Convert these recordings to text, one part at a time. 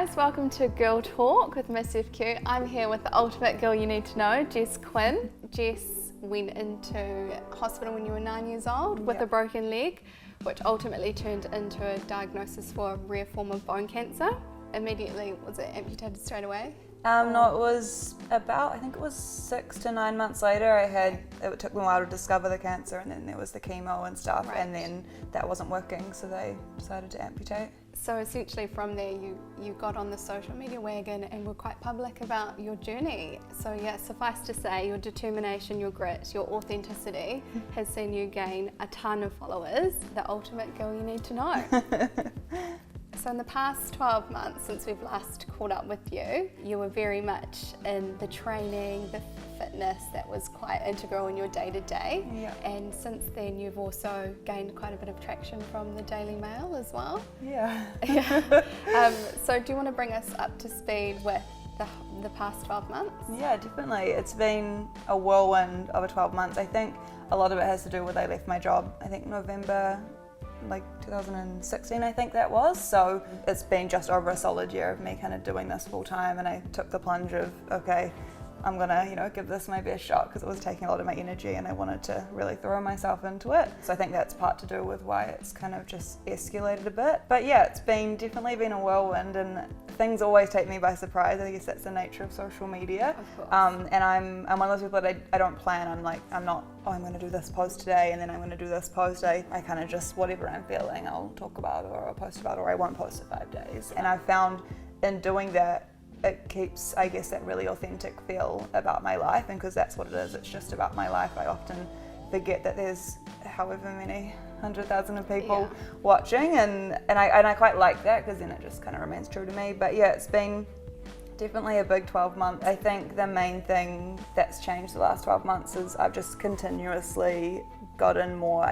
guys, welcome to Girl Talk with Miss FQ. I'm here with the ultimate girl you need to know, Jess Quinn. Jess went into hospital when you were 9 years old with a broken leg, which ultimately turned into a diagnosis for a rare form of bone cancer. Immediately, was it amputated straight away? No, it was about, I think it was 6 to 9 months later. It took them a while to discover the cancer, and then there was the chemo and stuff, and then that wasn't working, so they decided to amputate. So essentially from there you got on the social media wagon and were quite public about your journey. So yeah, suffice to say your determination, your grit, your authenticity has seen you gain a ton of followers, the ultimate girl you need to know. So in the past 12 months since we've last caught up with you, you were very much in the training, the fitness that was quite integral in your day-to-day. Yeah. And since then you've also gained quite a bit of traction from the Daily Mail as well. Yeah. So do you want to bring us up to speed with the past 12 months? Yeah, definitely. It's been a whirlwind of 12 months. I think a lot of it has to do with I left my job, I think November 2016, I think that was. So it's been just over a solid year of me kind of doing this full time, and I took the plunge of, okay, I'm gonna, give this my best shot, because it was taking a lot of my energy and I wanted to really throw myself into it. So I think that's part to do with why it's kind of just escalated a bit. But yeah, it's definitely been a whirlwind, and things always take me by surprise. I guess that's the nature of social media. Of course. And I'm one of those people that I don't plan. I'm not, I'm going to do this post today and then I'm going to do this post. I kind of just, whatever I'm feeling, I'll talk about or I'll post about, or I won't post for 5 days. And I've found in doing that, it keeps, I guess, that really authentic feel about my life, and because that's what it is, it's just about my life. I often forget that there's however many 100,000 of people watching, and I quite like that, because then it just kind of remains true to me. But yeah, it's been definitely a big 12 months. I think the main thing that's changed the last 12 months is I've just continuously gotten more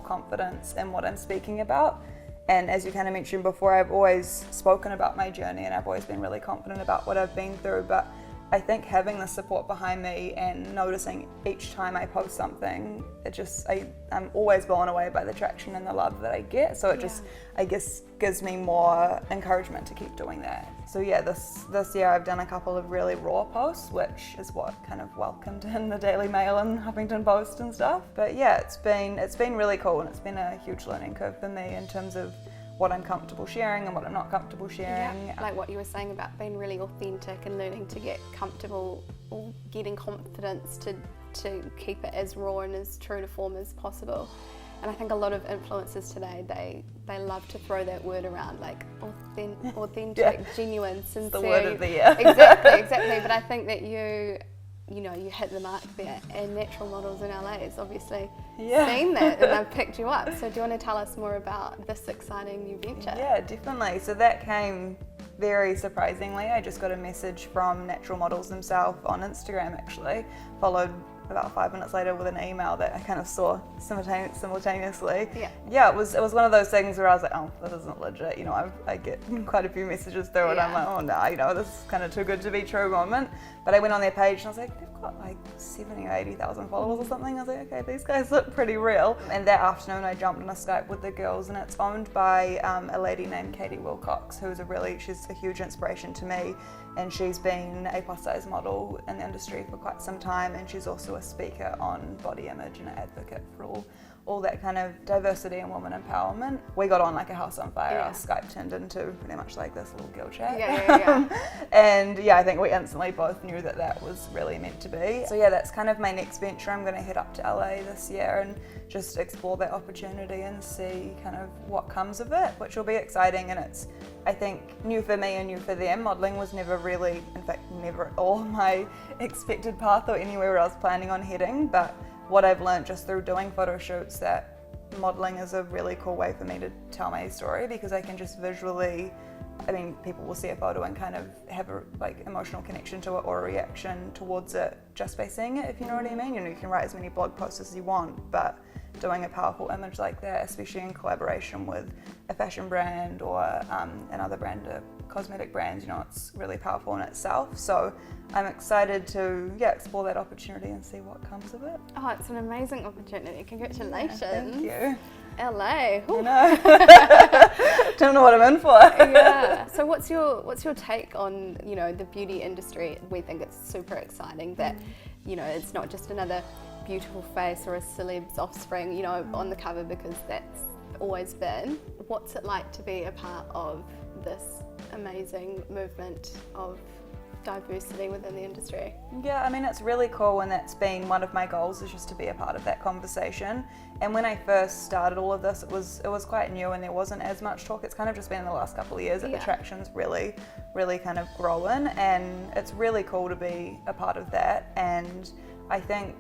confidence in what I'm speaking about. And as you kind of mentioned before, I've always spoken about my journey and I've always been really confident about what I've been through. But I think having the support behind me and noticing each time I post something, I'm always blown away by the traction and the love that I get. So it just, I guess, gives me more encouragement to keep doing that. So yeah, this year I've done a couple of really raw posts, which is what kind of welcomed in the Daily Mail and Huffington Post and stuff. But yeah, it's been really cool, and it's been a huge learning curve for me in terms of what I'm comfortable sharing and what I'm not comfortable sharing. Yeah, like what you were saying about being really authentic and learning to get comfortable or getting confidence to keep it as raw and as true to form as possible. And I think a lot of influencers today, they love to throw that word around, like authentic, genuine, sincere. The word of the year. Exactly. But I think that you hit the mark there, and Natural Models in LA has obviously seen that and they've picked you up. So do you want to tell us more about this exciting new venture? Yeah, definitely. So that came very surprisingly. I just got a message from Natural Models themselves on Instagram, actually, followed about 5 minutes later with an email that I kind of saw simultaneously. Yeah, it was one of those things where I was like, oh, this isn't legit. I get quite a few messages through and I'm like, oh no, this is kind of too good to be true moment. But I went on their page and I was like, they've got like 70 or 80,000 followers or something. I was like, okay, these guys look pretty real. And that afternoon I jumped on a Skype with the girls, and it's owned by a lady named Katie Wilcox, who's she's a huge inspiration to me. And she's been a plus size model in the industry for quite some time, and she's also a speaker on body image and an advocate for all that kind of diversity and woman empowerment. We got on like a house on fire. Our Skype turned into pretty much like this little girl chat. And I think we instantly both knew that was really meant to be. So yeah, that's kind of my next venture. I'm going to head up to LA this year and just explore that opportunity and see kind of what comes of it, which will be exciting. And it's, I think, new for me and new for them. Modelling was never really, in fact, never at all my expected path or anywhere where I was planning on heading. But what I've learned just through doing photo shoots, that modelling is a really cool way for me to tell my story, because I can just visually, people will see a photo and kind of have a emotional connection to it or a reaction towards it just by seeing it, if you know what I mean. You can write as many blog posts as you want, but doing a powerful image like that, especially in collaboration with a fashion brand or another brand, a cosmetic brand, it's really powerful in itself. So I'm excited to explore that opportunity and see what comes of it. Oh, it's an amazing opportunity. Congratulations. Thank you. LA. Ooh. I know. Don't know what I'm in for. Yeah. So what's your take on, you know, the beauty industry? We think it's super exciting that, you know, it's not just another beautiful face or a celeb's offspring, you know, on the cover, because that's always been. What's it like to be a part of this amazing movement of diversity within the industry? Yeah, I mean, it's really cool, and that's been one of my goals, is just to be a part of that conversation. And when I first started all of this, it was quite new and there wasn't as much talk. It's kind of just been in the last couple of years that the traction's really kind of growing, and it's really cool to be a part of that. And I think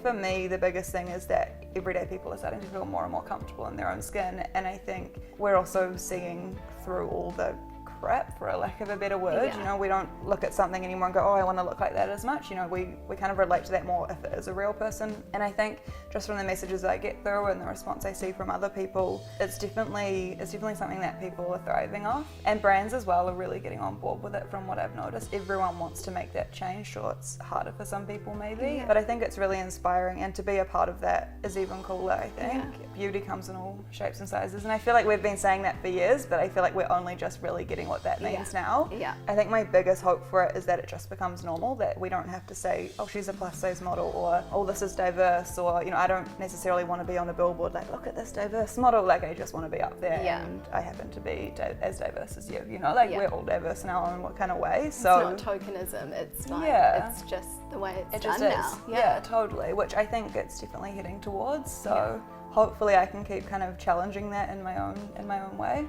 for me, the biggest thing is that everyday people are starting to feel more and more comfortable in their own skin, and I think we're also seeing through all the crap, for a lack of a better word. You know, we don't look at something anymore and go, oh, I want to look like that as much. You know, we kind of relate to that more if it is a real person. And I think just from the messages I get through and the response I see from other people, it's definitely something that people are thriving off. And brands as well are really getting on board with it, from what I've noticed. Everyone wants to make that change. Sure, it's harder for some people maybe, but I think it's really inspiring, and to be a part of that is even cooler, I think. Beauty comes in all shapes and sizes, and I feel like we've been saying that for years, but I feel like we're only just really getting what that means now. I think my biggest hope for it is that it just becomes normal, that we don't have to say, oh, she's a plus size model, or oh, this is diverse, or, you know, I don't necessarily want to be on a billboard like, look at this diverse model. Like, I just want to be up there, and I happen to be as diverse as you, you know, like we're all diverse in our own kind of way. So it's not tokenism, it's like, it's just the way it's done now. Yeah, totally, which I think it's definitely heading towards. So hopefully I can keep kind of challenging that in my own way.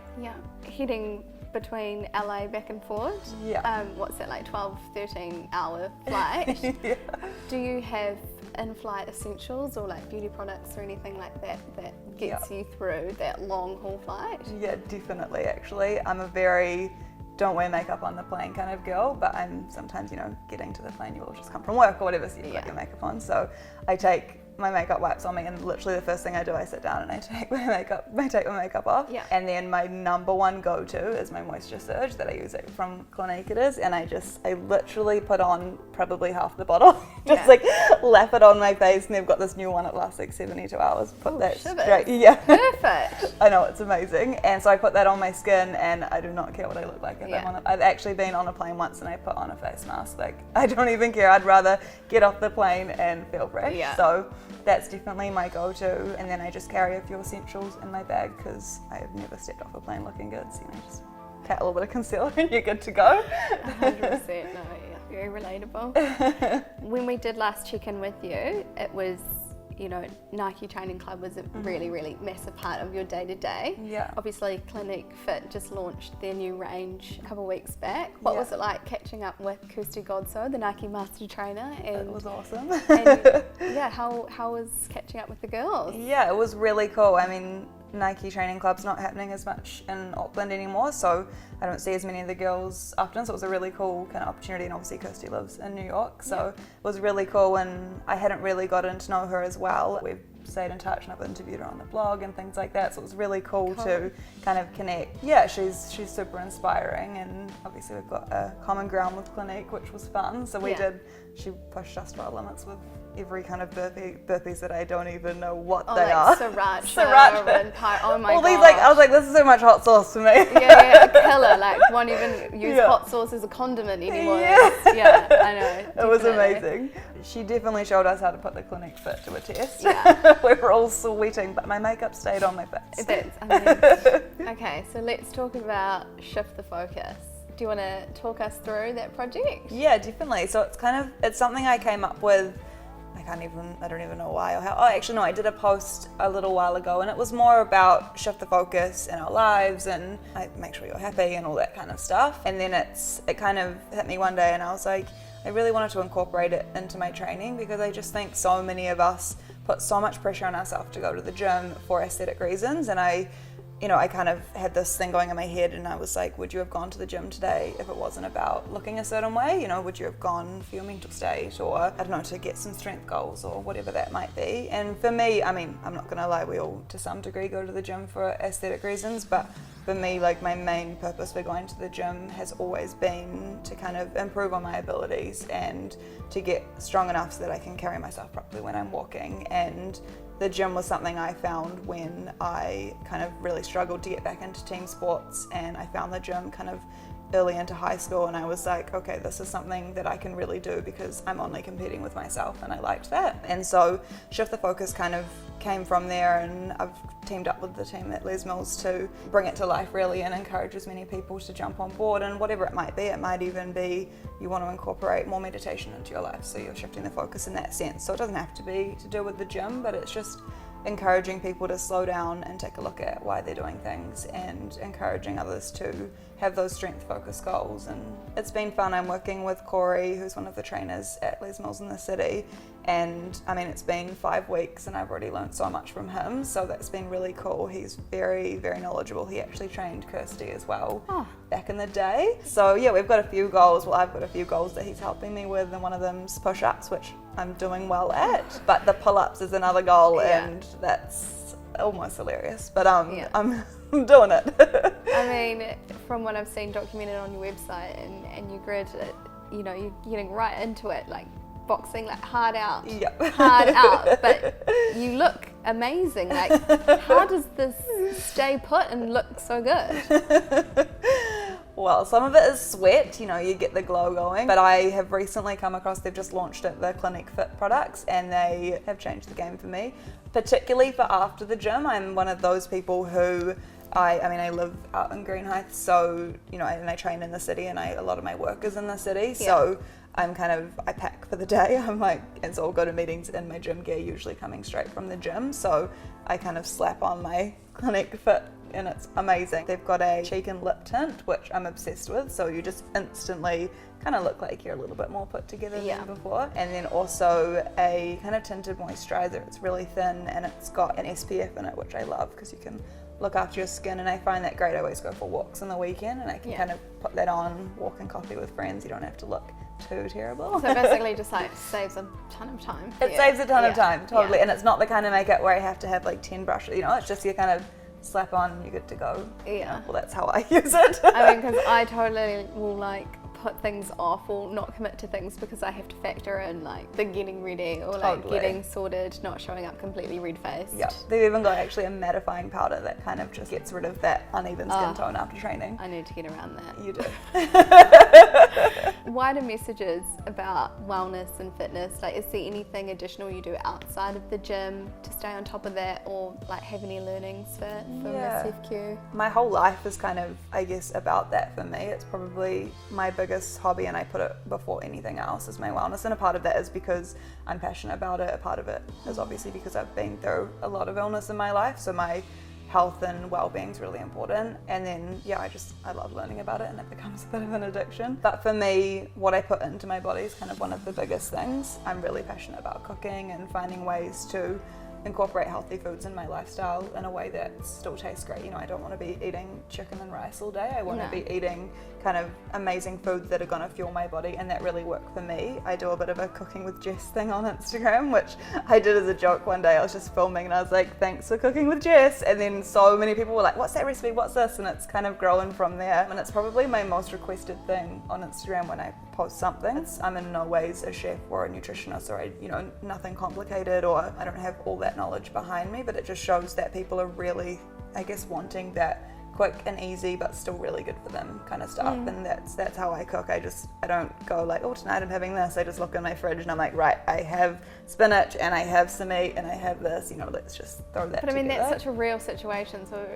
Heading between LA back and forth, what's that, like 12-13 hour flight? Do you have in-flight essentials or like beauty products or anything like that that gets you through that long haul flight? Yeah, definitely. Actually, I'm a very don't wear makeup on the plane kind of girl, but I'm sometimes, you know, getting to the plane, you will just come from work or whatever, so you've got your makeup on. So I take my makeup wipes on me, and literally the first thing I do, I sit down and I take my makeup off. And then my number one go-to is my moisture surge that I use from Clinique it is, and I literally put on probably half the bottle, just like lap it on my face, and they've got this new one that lasts like 72 hours. Put that straight. Perfect. I know, it's amazing. And so I put that on my skin, and I do not care what I look like if I'm on it. I've actually been on a plane once and I put on a face mask. Like, I don't even care. I'd rather get off the plane and feel fresh. So that's definitely my go-to, and then I just carry a few essentials in my bag because I have never stepped off a plane looking good, so, you know, just pat a little bit of concealer and you're good to go. 100%, no, very relatable. When we did last check in with you, it was, you know, Nike Training Club was a really massive part of your day-to-day. Obviously Clinique Fit just launched their new range a couple of weeks back. What was it like catching up with Kirsty Godso, the Nike Master Trainer? And it was awesome. and how was catching up with the girls? Yeah, it was really cool. I mean, Nike Training Club's not happening as much in Auckland anymore, so I don't see as many of the girls often, so it was a really cool kind of opportunity, and obviously Kirsty lives in New York, so it was really cool, and I hadn't really gotten to know her as well. We've stayed in touch and I've interviewed her on the blog and things like that, so it was really cool to kind of connect. Yeah, she's super inspiring, and obviously we've got a common ground with Clinique, which was fun, so she pushed us to our limits with every kind of burpees that I don't even know what they are. Sriracha and oh my god. These, like, I was like, this is so much hot sauce for me. A killer. Like, won't even use hot sauce as a condiment anymore. I know. It was amazing. She definitely showed us how to put the Clinique Fit to a test. We were all sweating, but my makeup stayed on my face. That's amazing. Okay, so let's talk about Shift the Focus. Do you want to talk us through that project? Yeah, definitely. So it's something I came up with. I don't even know why or how. Oh, actually no, I did a post a little while ago, and it was more about shift the focus in our lives and make sure you're happy and all that kind of stuff. And then it kind of hit me one day, and I was like, I really wanted to incorporate it into my training, because I just think so many of us put so much pressure on ourselves to go to the gym for aesthetic reasons. And I kind of had this thing going in my head, and I was like, would you have gone to the gym today if it wasn't about looking a certain way? You know, would you have gone for your mental state, or, I don't know, to get some strength goals or whatever that might be? And for me, I mean, I'm not gonna lie, we all to some degree go to the gym for aesthetic reasons, but for me, like, my main purpose for going to the gym has always been to kind of improve on my abilities and to get strong enough so that I can carry myself properly when I'm walking. And the gym was something I found when I kind of really struggled to get back into team sports, and I found the gym kind of early into high school, and I was like, okay, this is something that I can really do because I'm only competing with myself, and I liked that. And so Shift the Focus kind of came from there, and I've teamed up with the team at Les Mills to bring it to life really and encourage as many people to jump on board. And whatever it might be, it might even be you want to incorporate more meditation into your life, so you're shifting the focus in that sense. So it doesn't have to be to do with the gym, but it's just encouraging people to slow down and take a look at why they're doing things, and encouraging others to have those strength focused goals. And it's been fun. I'm working with Corey, who's one of the trainers at Les Mills in the city, and I mean, it's been 5 weeks and I've already learned so much from him, so that's been really cool. He's very, very knowledgeable. He actually trained Kirsty as well back in the day. So yeah, we've got a few goals. Well, I've got a few goals that he's helping me with, and one of them's push-ups, which I'm doing well at, but the pull-ups is another goal, and that's almost hilarious, but I'm doing it. I mean, from what I've seen documented on your website and your grid, you know, you're getting right into it, like boxing, like hard out, hard out, but you look amazing. Like, how does this stay put and look so good? Well, some of it is sweat, you know, you get the glow going, but I have recently come across, they've just launched it, the Clinic Fit products, and they have changed the game for me, particularly for after the gym. I'm one of those people who I live out in Green Heights, so, you know, and I train in the city, and a lot of my work is in the city, so I pack for the day. I'm like, and so I'll go to meetings in my gym gear, usually coming straight from the gym, so I kind of slap on my Clinic Fit, and it's amazing. They've got a cheek and lip tint, which I'm obsessed with, so you just instantly kind of look like you're a little bit more put together than before. And then also a kind of tinted moisturizer. It's really thin, and it's got an SPF in it, which I love because you can look after your skin, and I find that great. I always go for walks on the weekend, and I can kind of put that on, walk and coffee with friends. You don't have to look too terrible. So basically just like saves a ton of time. It saves a ton of time, totally. And it's not the kind of makeup where I have to have like 10 brushes, you know, it's just you kind of slap on and you're good to go. Well, that's how I use it. I mean, because I totally will like put things off or not commit to things because I have to factor in like the getting ready or like getting sorted, not showing up completely red-faced. They've even got actually a mattifying powder that kind of just gets rid of that uneven skin tone after training. I need to get around that. You do. Wider messages about wellness and fitness, like is there anything additional you do outside of the gym to stay on top of that, or like have any learnings for Miss FQ? My whole life is kind of, I guess, about that for me. It's probably my biggest hobby, and I put it before anything else, is my wellness, and a part of that is because I'm passionate about it. A part of it is obviously because I've been through a lot of illness in my life, so my health and well-being is really important. And then I love learning about it, and it becomes a bit of an addiction. But for me, what I put into my body is kind of one of the biggest things. I'm really passionate about cooking and finding ways to incorporate healthy foods in my lifestyle in a way that still tastes great. You know, I don't want to be eating chicken and rice all day. I want to be eating kind of amazing foods that are going to fuel my body, and that really worked for me. I do a bit of a cooking with Jess thing on Instagram, which I did as a joke one day. I was just filming and I was like, thanks for cooking with Jess, and then so many people were like, what's that recipe, what's this? And it's kind of grown from there, and it's probably my most requested thing on Instagram when I post something. I'm in no ways a chef or a nutritionist, or nothing complicated, or I don't have all that knowledge behind me, but it just shows that people are really, I guess, wanting that quick and easy but still really good for them kind of stuff. And that's how I cook. I don't go like, oh, tonight I'm having this. I just look in my fridge and I'm like, right, I have spinach and I have some meat and I have this, let's just throw that together. But I mean, that's such a real situation, so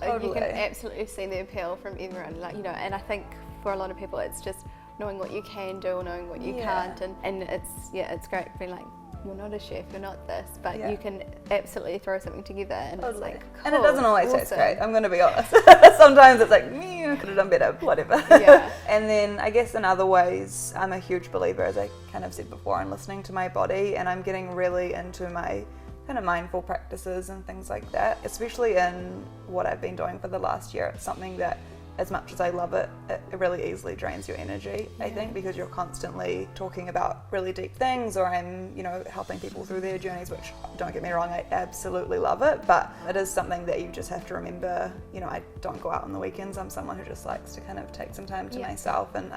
you can absolutely see the appeal from everyone, and I think for a lot of people it's just knowing what you can do, knowing what you can't, and it's great being like, you're not a chef, you're not this, but you can absolutely throw something together, and it's like, cool, and it doesn't always taste great, I'm going to be honest. Sometimes it's like, I could have done better, whatever. And then I guess in other ways, I'm a huge believer, as I kind of said before, in listening to my body, and I'm getting really into my kind of mindful practices and things like that, especially in what I've been doing for the last year. It's something that, as much as I love it, it really easily drains your energy, I think, because you're constantly talking about really deep things, or I'm, helping people through their journeys, which, don't get me wrong, I absolutely love it, but it is something that you just have to remember. I don't go out on the weekends. I'm someone who just likes to kind of take some time to myself, and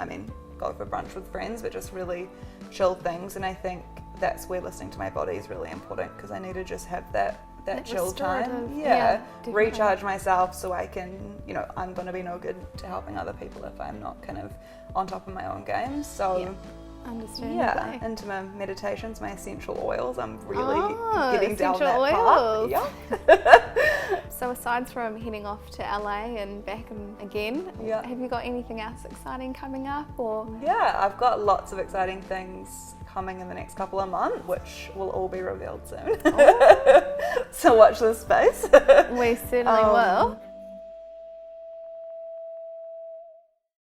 go for brunch with friends, but just really chill things. And I think that's where listening to my body is really important, because I need to just have that chill time. restorative, definitely. Recharge myself so I can, I'm going to be no good to helping other people if I'm not kind of on top of my own game. So Understandably. into my meditations, my essential oils, I'm really getting down essential that oils. path. Yeah. So aside from heading off to LA and back again, Yeah. have you got anything else exciting coming up, or? Yeah, I've got lots of exciting things coming in the next couple of months, which will all be revealed soon. So watch this space. We certainly will.